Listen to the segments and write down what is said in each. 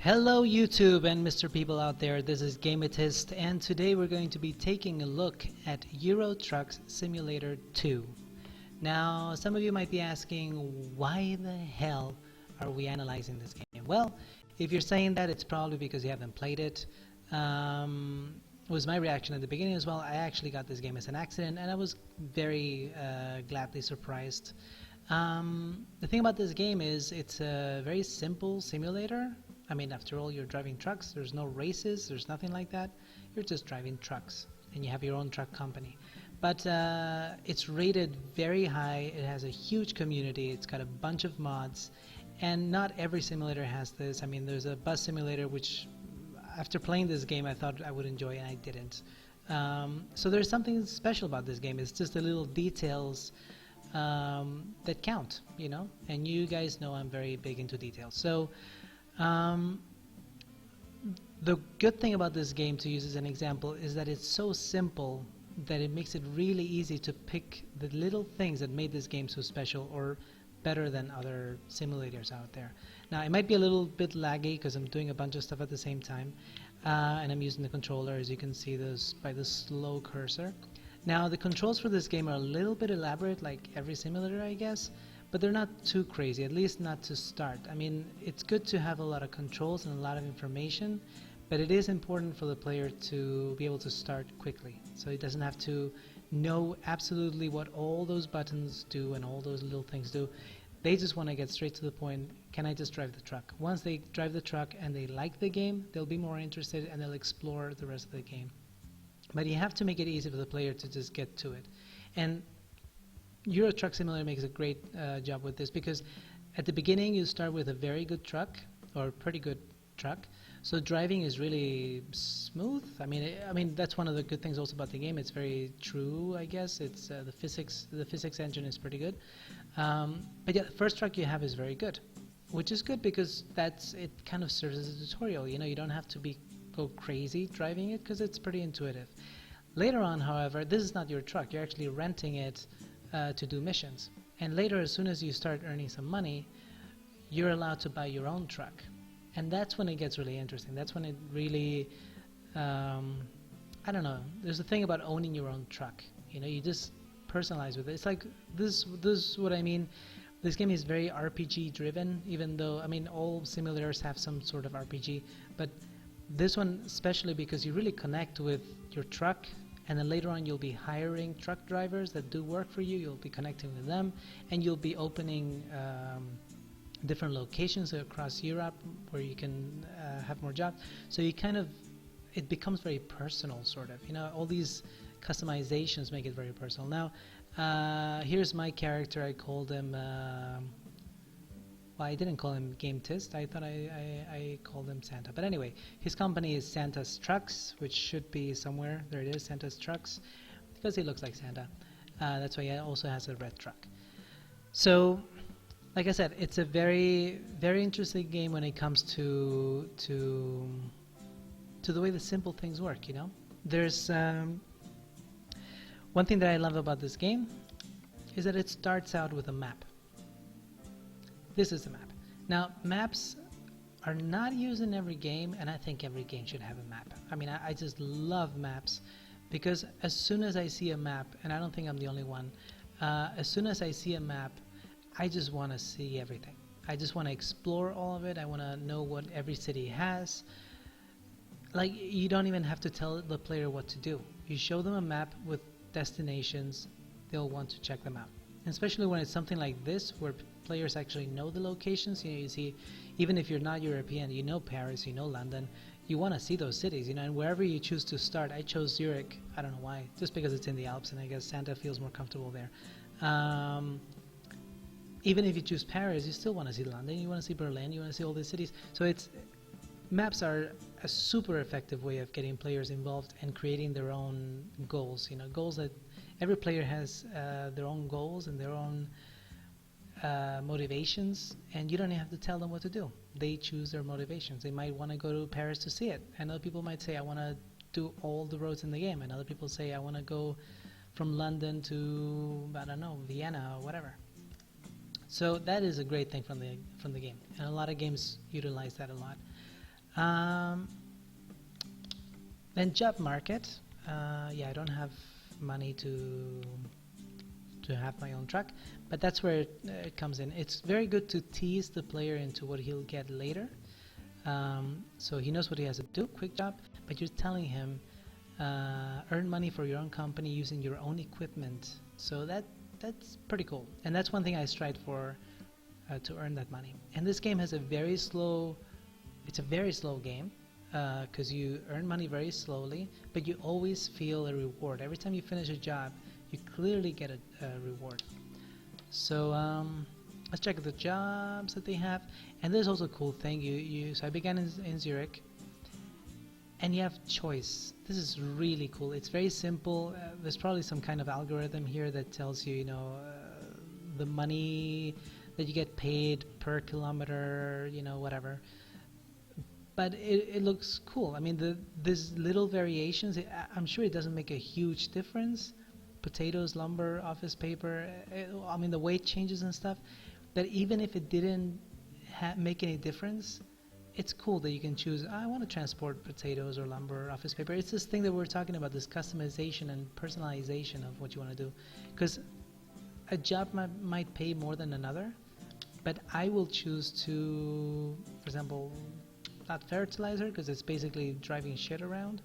Hello YouTube and Mr. People out there, this is Gamatist, and today we're going to be taking a look at Euro Truck Simulator 2. Now, some of you might be asking, why the hell are we analyzing this game? Well, if you're saying that, it's probably because you haven't played it. Was my reaction at the beginning as well. I actually got this game as an accident, and I was very gladly surprised. The thing about this game is it's a very simple simulator. I mean, after all, you're driving trucks. There's no races. There's nothing like that. You're just driving trucks, and you have your own truck company. But it's rated very high. It has a huge community. It's got a bunch of mods, and not every simulator has this. I mean, there's a bus simulator, which after playing this game, I thought I would enjoy, and I didn't. So there's something special about this game. It's just the little details that count, you know. And you guys know I'm very big into details. So the good thing about this game, to use as an example, is that it's so simple that it makes it really easy to pick the little things that made this game so special or better than other simulators out there. Now, it might be a little bit laggy because I'm doing a bunch of stuff at the same time, and I'm using the controller, as you can see this by the slow cursor. Now, the controls for this game are a little bit elaborate, like every simulator, I guess, but they're not too crazy, at least not to start. I mean, it's good to have a lot of controls and a lot of information, but it is important for the player to be able to start quickly. So he doesn't have to know absolutely what all those buttons do and all those little things do. They just want to get straight to the point, can I just drive the truck? Once they drive the truck and they like the game, they'll be more interested and they'll explore the rest of the game. But you have to make it easy for the player to just get to it. And Euro Truck Simulator makes a great job with this, because at the beginning you start with a very good truck, or pretty good truck, so driving is really smooth. I mean that's one of the good things also about the game. It's very true, I guess. It's the physics engine is pretty good. But yeah, the first truck you have is very good, which is good because it kind of serves as a tutorial. You know, you don't have to go crazy driving it because it's pretty intuitive. Later on, however, this is not your truck. You're actually renting it to do missions. And later, as soon as you start earning some money, you're allowed to buy your own truck. And that's when it gets really interesting. That's when it really, I don't know, there's a thing about owning your own truck. You know, you just personalize with it. It's like, this is what I mean. This game is very RPG driven, even though, I mean, all simulators have some sort of RPG, but this one especially because you really connect with your truck. And then later on you'll be hiring truck drivers that do work for you. You'll be connecting with them, and you'll be opening different locations across Europe where you can have more jobs. So you it becomes very personal, sort of. You know, all these customizations make it very personal. Now, here's my character. I called him, well, I didn't call him Gamatist. I thought I called him Santa. But anyway, his company is Santa's Trucks, which should be somewhere. There it is, Santa's Trucks, because he looks like Santa. That's why he also has a red truck. So, like I said, it's a very, very interesting game when it comes to the way the simple things work. You know, there's one thing that I love about this game is that it starts out with a map. This is the map. Now, maps are not used in every game, and I think every game should have a map. I mean, I just love maps, because as soon as I see a map, and I don't think I'm the only one, as soon as I see a map, I just want to see everything. I just want to explore all of it. I want to know what every city has. Like, you don't even have to tell the player what to do. You show them a map with destinations, they'll want to check them out. And especially when it's something like this, where players actually know the locations. You know, you see, even if you're not European, you know Paris, you know London, you want to see those cities, you know, and wherever you choose to start. I chose Zurich, I don't know why, just because it's in the Alps, and I guess Santa feels more comfortable there. Even if you choose Paris, you still want to see London, you want to see Berlin, you want to see all these cities. So maps are a super effective way of getting players involved and creating their own goals, you know, goals that every player has their own goals and their own motivations, and you don't even have to tell them what to do. They choose their motivations. They might want to go to Paris to see it, and other people might say, I want to do all the roads in the game, and other people say, I want to go from London to, I don't know, Vienna or whatever. So that is a great thing from the game, and a lot of games utilize that a lot. Um, then job market. Yeah, I don't have money to have my own truck, but that's where it comes in. It's very good to tease the player into what he'll get later, so he knows what he has to do. Quick job, but you're telling him earn money for your own company using your own equipment. So that's pretty cool, and that's one thing I strive for, to earn that money. And this game has a very slow. It's a very slow game because you earn money very slowly, but you always feel a reward. Every time you finish a job, you clearly get a reward. So let's check the jobs that they have. And there's also a cool thing. So I began in Zurich, and you have choice. This is really cool. It's very simple. There's probably some kind of algorithm here that tells you, the money that you get paid per kilometer, whatever. But it looks cool. I mean, these little variations, I'm sure it doesn't make a huge difference. Potatoes, lumber, office paper, I mean, the weight changes and stuff. But even if it didn't make any difference, it's cool that you can choose, I want to transport potatoes or lumber or office paper. It's this thing that we're talking about, this customization and personalization of what you want to do. Because a job might pay more than another, but I will choose to, for example, not fertilizer because it's basically driving shit around,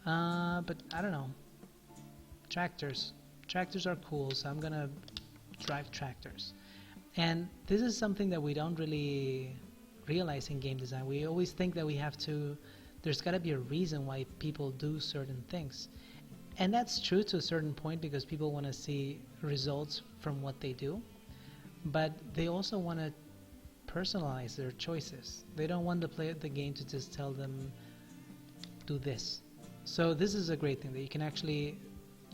but I don't know, tractors are cool, so I'm gonna drive tractors. And this is something that we don't really realize in game design. We always think that there's got to be a reason why people do certain things, and that's true to a certain point because people want to see results from what they do, but they also want to personalize their choices. They don't want to play the game to just tell them do this. So this is a great thing that you can actually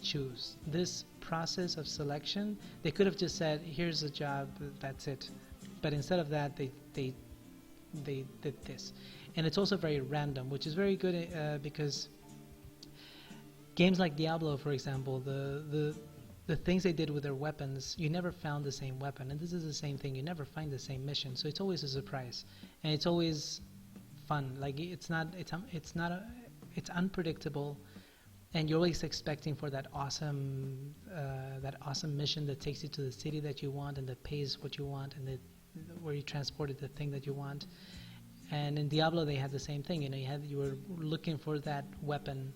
choose. This process of selection, they could have just said, here's a job, that's it. But instead of that, they did this. And it's also very random, which is very good because games like Diablo, for example, the things they did with their weapons, you never found the same weapon, and this is the same thing. You never find the same mission, so it's always a surprise, and it's always fun. Like it's unpredictable, and you're always expecting for that awesome mission that takes you to the city that you want and that pays what you want and where you transported the thing that you want. And in Diablo, they had the same thing. You were looking for that weapon,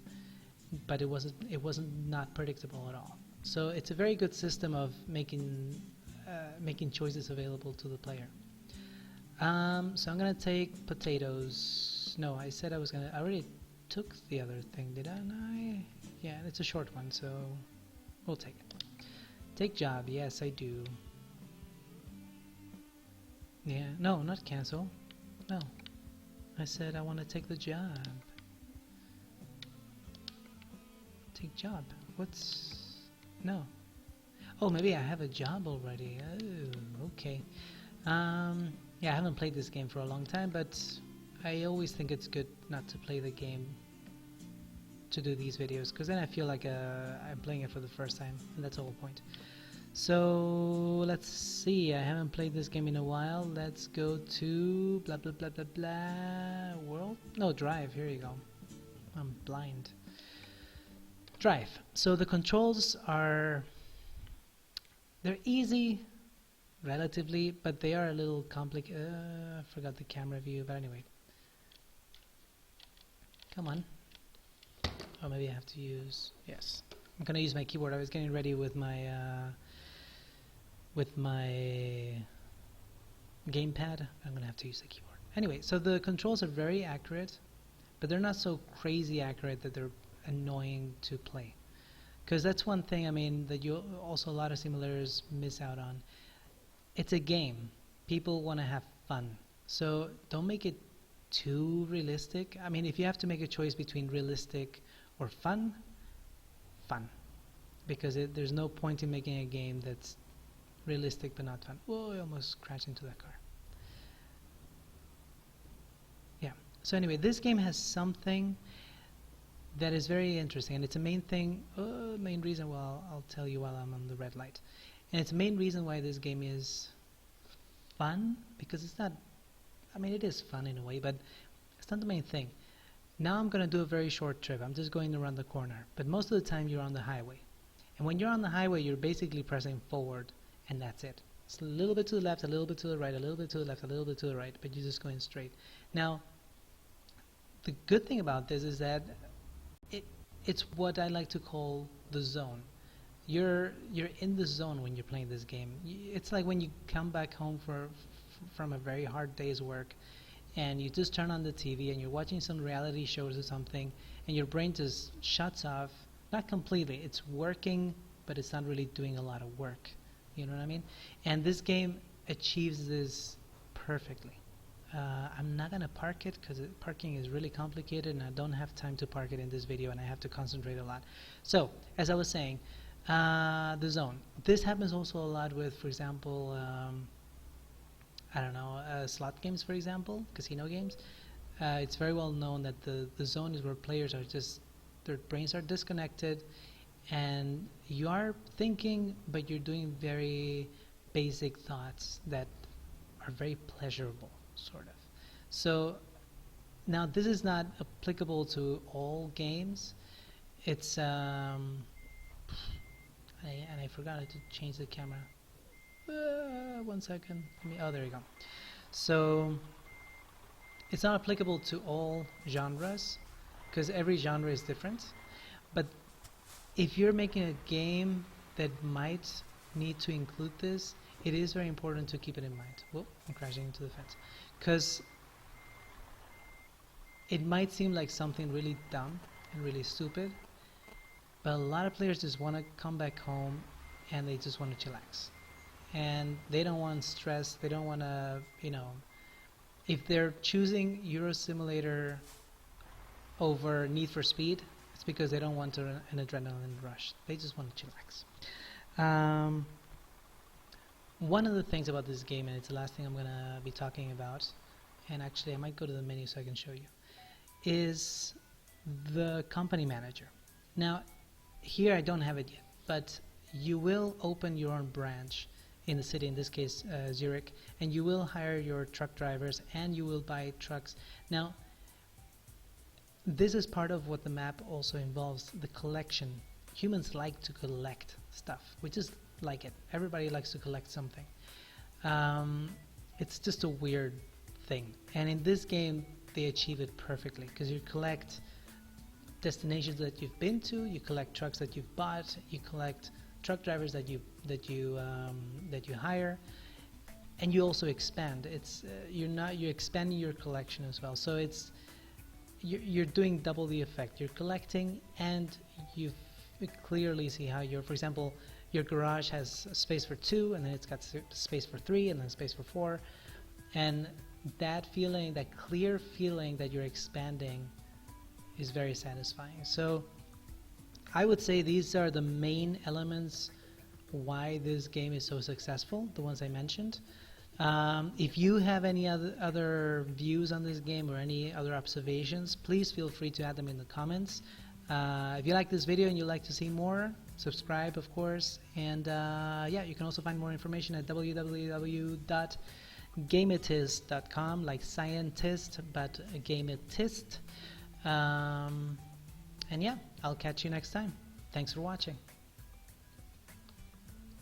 but it wasn't not predictable at all. So it's a very good system of making choices available to the player. So I'm gonna take potatoes. No, I said I was gonna. I already took the other thing, did I? Yeah, it's a short one, so we'll take it. Take job. Yes, I do. Yeah. No, not cancel. No. I said I want to take the job. Take job. What's... No. Oh, maybe I have a job already. Oh, okay. Yeah, I haven't played this game for a long time, but I always think it's good not to play the game to do these videos, because then I feel like I'm playing it for the first time, and that's the whole point. So, let's see. I haven't played this game in a while. Let's go to blah blah blah blah blah world? No, drive. Here you go. I'm blind. Drive. So the controls they're easy relatively, but they are a little complicated. I forgot the camera view, but anyway. Come on. Oh, maybe I have to use... Yes. I'm gonna use my keyboard. I was getting ready with my gamepad. I'm gonna have to use the keyboard. Anyway, so the controls are very accurate, but they're not so crazy accurate that they're annoying to play, because that's one thing, I mean, that you also a lot of simulators miss out on. It's a game. People want to have fun, so don't make it too realistic. I mean, if you have to make a choice between realistic or fun, because there's no point in making a game that's realistic but not fun. Whoa, I almost crashed into that car. Yeah, so anyway, this game has something that is very interesting, and it's a main reason. Well, I'll tell you while I'm on the red light. And it's the main reason why this game is fun, because it's not, I mean, it is fun in a way, but it's not the main thing. Now I'm going to do a very short trip. I'm just going around the corner. But most of the time you're on the highway. And when you're on the highway, you're basically pressing forward, and that's it. It's a little bit to the left, a little bit to the right, a little bit to the left, a little bit to the right, but you're just going straight. Now, the good thing about this is that it's what I like to call the zone. You're in the zone when you're playing this game. It's like when you come back home from a very hard day's work, and you just turn on the TV and you're watching some reality shows or something, and your brain just shuts off. Not completely. It's working, but it's not really doing a lot of work. You know what I mean? And this game achieves this perfectly. I'm not gonna park it because parking is really complicated, and I don't have time to park it in this video, and I have to concentrate a lot. So, as I was saying, the zone. This happens also a lot with, for example, I don't know, slot games, for example, casino games. It's very well known that the zone is where players are just, their brains are disconnected, and you are thinking, but you're doing very basic thoughts that are very pleasurable, sort of. So now this is not applicable to all games. It's and I forgot to change the camera. 1 second. Oh, there you go. So it's not applicable to all genres because every genre is different. But if you're making a game that might need to include this, it is very important to keep it in mind. Whoa, I'm crashing into the fence. Because it might seem like something really dumb and really stupid, but a lot of players just want to come back home and they just want to chillax. And they don't want stress, they don't want to, you know, if they're choosing Euro Simulator over Need for Speed, it's because they don't want an adrenaline rush. They just want to chillax. One of the things about this game, and it's the last thing I'm going to be talking about, and actually I might go to the menu so I can show you, is the company manager. Now, here I don't have it yet, but you will open your own branch in the city, in this case Zurich, and you will hire your truck drivers and you will buy trucks. Now, this is part of what the map also involves, the collection. Humans like to collect stuff. We just like it. Everybody likes to collect something. It's just a weird thing. And in this game, they achieve it perfectly because you collect destinations that you've been to, you collect trucks that you've bought, you collect truck drivers that you hire, and you also expand. It's you're expanding your collection as well. So it's you're doing double the effect. You're collecting, and you clearly see how for example, your garage has space for 2, and then it's got space for 3, and then space for 4, and that feeling, that clear feeling that you're expanding, is very satisfying. So I would say these are the main elements why this game is so successful, the ones I mentioned. If you have any other views on this game or any other observations, please feel free to add them in the comments. If you like this video and you'd like to see more, subscribe, of course. And yeah, you can also find more information at www.gameitist.com, like scientist, but gameitist. And yeah, I'll catch you next time. Thanks for watching.